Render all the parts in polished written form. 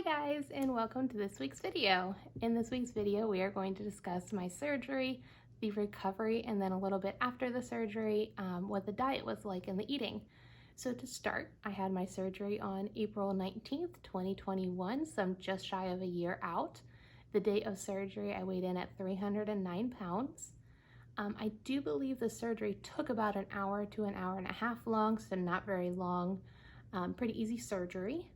guys, and welcome to this week's video. In this week's video, we are going to discuss my surgery, the recovery, and then a little bit after the surgery, what the diet was like and the eating. So to start, I had my surgery on April 19th, 2021, so I'm just shy of a year out. The date of surgery, I weighed in at 309 pounds. I do believe the surgery took about an hour to an hour and a half long, so not very long. Pretty easy surgery.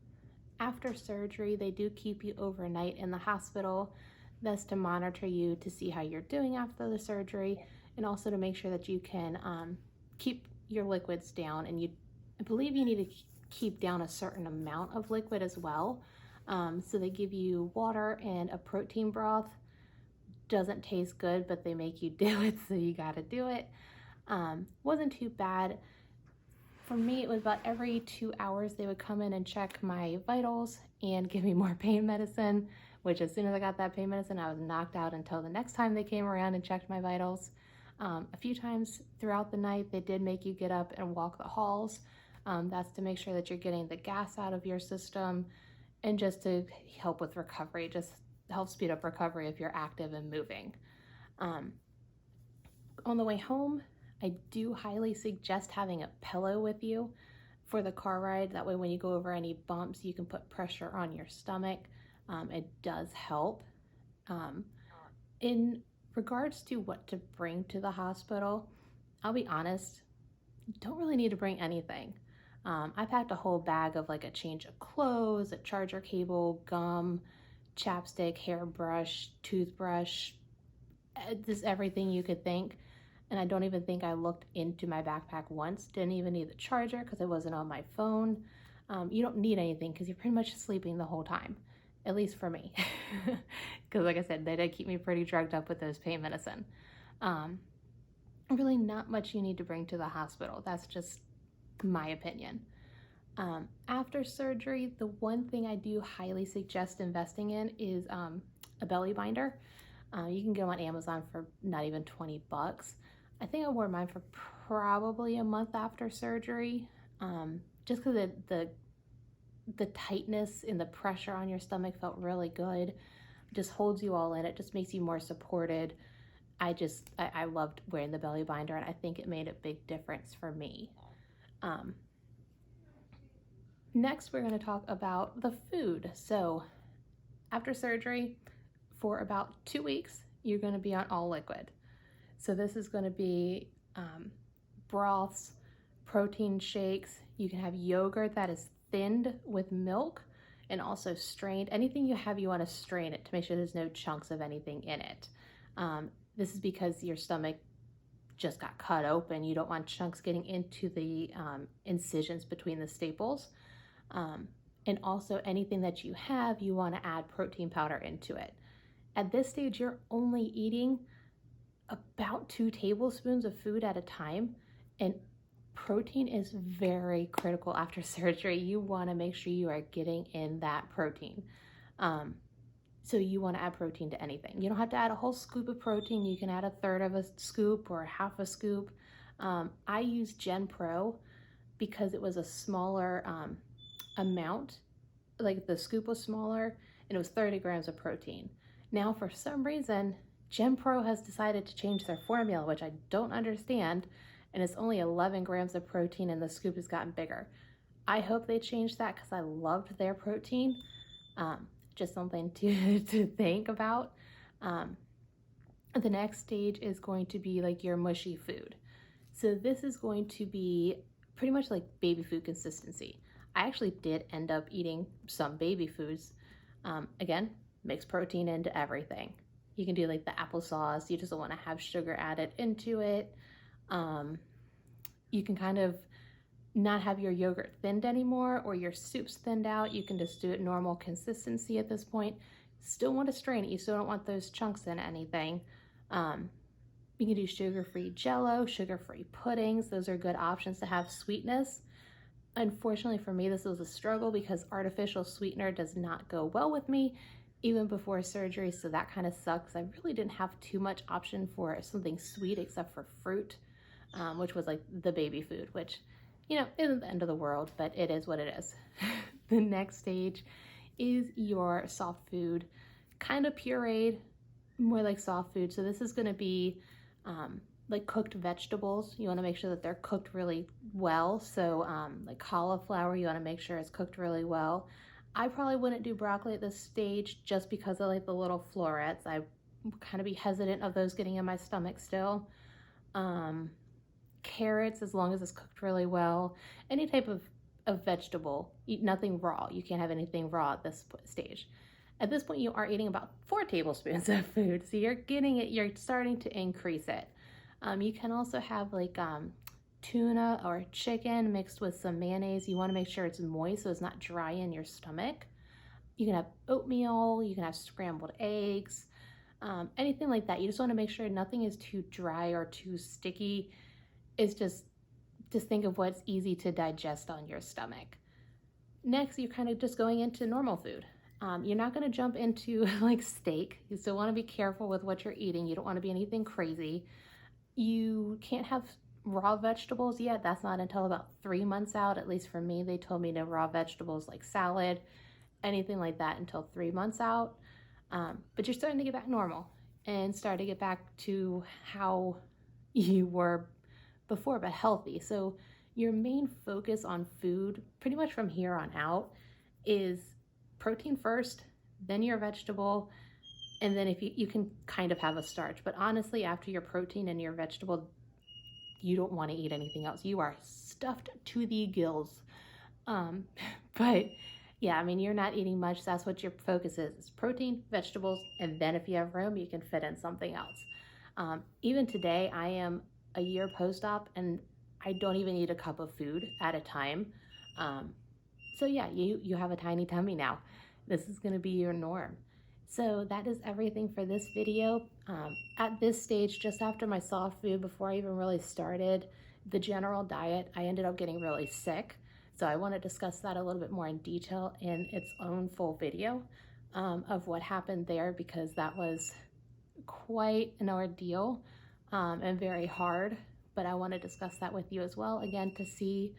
After surgery, they do keep you overnight in the hospital. That's to monitor you to see how you're doing after the surgery, and also to make sure that you can keep your liquids down. And I believe you need to keep down a certain amount of liquid as well. So they give you water and a protein broth. Doesn't taste good, but they make you do it, so you gotta do it. Wasn't too bad. For me, it was about every 2 hours they would come in and check my vitals and give me more pain medicine, which as soon as I got that pain medicine, I was knocked out until the next time they came around and checked my vitals. A few times throughout the night, they did make you get up and walk the halls. That's to make sure that you're getting the gas out of your system and just to help with recovery, just help speed up recovery if you're active and moving. On the way home, I do highly suggest having a pillow with you for the car ride. That way when you go over any bumps, you can put pressure on your stomach. It does help. In regards to what to bring to the hospital, I'll be honest, don't really need to bring anything. I packed a whole bag of like a change of clothes, a charger cable, gum, chapstick, hairbrush, toothbrush, just everything you could think. And I don't even think I looked into my backpack once. Didn't even need the charger because it wasn't on my phone. You don't need anything because you're pretty much sleeping the whole time, at least for me. Because like I said, they did keep me pretty drugged up with those pain medicine. Really not much you need to bring to the hospital. That's just my opinion. After surgery, the one thing I do highly suggest investing in is a belly binder. You can get them on Amazon for not even 20 bucks. I think I wore mine for probably a month after surgery, just because the tightness and the pressure on your stomach felt really good. It just holds you all in. It just makes you more supported. I loved wearing the belly binder, and I think it made a big difference for me. Next, we're going to talk about the food. So after surgery, for about 2 weeks, you're going to be on all liquid. So this is going to be broths, protein shakes. You can have yogurt that is thinned with milk and also strained. Anything you have, you want to strain it to make sure there's no chunks of anything in it. This is because your stomach just got cut open. You don't want chunks getting into the incisions between the staples. And also anything that you have, you want to add protein powder into it. At this stage, you're only eating about 2 tablespoons of food at a time, and protein is very critical after surgery. You want to make sure you are getting in that protein. So you want to add protein to anything. You don't have to add a whole scoop of protein. You can add a third of a scoop or half a scoop. I use Gen Pro because it was a smaller amount. Like the scoop was smaller and it was 30 grams of protein. Now, for some reason, Gen Pro has decided to change their formula, which I don't understand, and it's only 11 grams of protein and the scoop has gotten bigger. I hope they change that because I loved their protein. Just something to think about. The next stage is going to be like your mushy food. So this is going to be pretty much like baby food consistency. I actually did end up eating some baby foods. Again, mix protein into everything. You can do like the applesauce. You just don't want to have sugar added into it. You can kind of not have your yogurt thinned anymore or your soups thinned out. You can just do it normal consistency at this point. Still want to strain it. You still don't want those chunks in anything. You can do sugar-free jello, sugar-free puddings. Those are good options to have sweetness. Unfortunately for me, this was a struggle because artificial sweetener does not go well with me even before surgery, so that kind of sucks. I really didn't have too much option for something sweet except for fruit, which was like the baby food, which, you know, isn't the end of the world, but it is what it is. The next stage is your soft food, kind of pureed, more like soft food. So this is going to be like cooked vegetables. You want to make sure that they're cooked really well. So like cauliflower, you want to make sure it's cooked really well. I probably wouldn't do broccoli at this stage just because of like the little florets. I kind of be hesitant of those getting in my stomach still. Carrots, as long as it's cooked really well. Any type of vegetable, eat nothing raw. You can't have anything raw at this stage. At this point, you are eating about 4 tablespoons of food, so you're getting it, you're starting to increase it. You can also have like tuna or chicken mixed with some mayonnaise. You want to make sure it's moist so it's not dry in your stomach. You can have oatmeal, you can have scrambled eggs, anything like that. You just want to make sure nothing is too dry or too sticky. It's just think of what's easy to digest on your stomach. Next, you're kind of just going into normal food. You're not going to jump into like steak. You still want to be careful with what you're eating. You don't want to be anything crazy. You can't have raw vegetables yet. That's not until about 3 months out. At least for me, they told me no raw vegetables like salad, anything like that until 3 months out. But you're starting to get back normal and start to get back to how you were before, but healthy. So your main focus on food, pretty much from here on out, is protein first, then your vegetable, and then if you can kind of have a starch. But honestly, after your protein and your vegetable, you don't want to eat anything else. You are stuffed to the gills. But yeah, I mean, you're not eating much. That's what your focus is protein, vegetables, and then if you have room, you can fit in something else. Even today, I am a year post-op and I don't even eat a cup of food at a time. So yeah, you have a tiny tummy now. This is going to be your norm. So that is everything for this video. At this stage, just after my soft food, before I even really started the general diet, I ended up getting really sick. So I want to discuss that a little bit more in detail in its own full video of what happened there, because that was quite an ordeal and very hard. But I want to discuss that with you as well, again, to see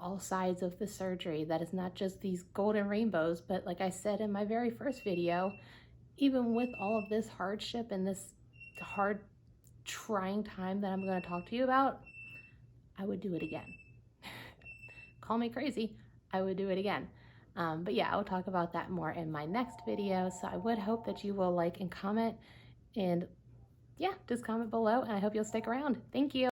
all sides of the surgery. That is not just these golden rainbows, but like I said in my very first video, even with all of this hardship and this hard, trying time that I'm going to talk to you about, I would do it again. Call me crazy, I would do it again. But yeah, I'll talk about that more in my next video. So I would hope that you will like and comment, and yeah, just comment below, and I hope you'll stick around. Thank you.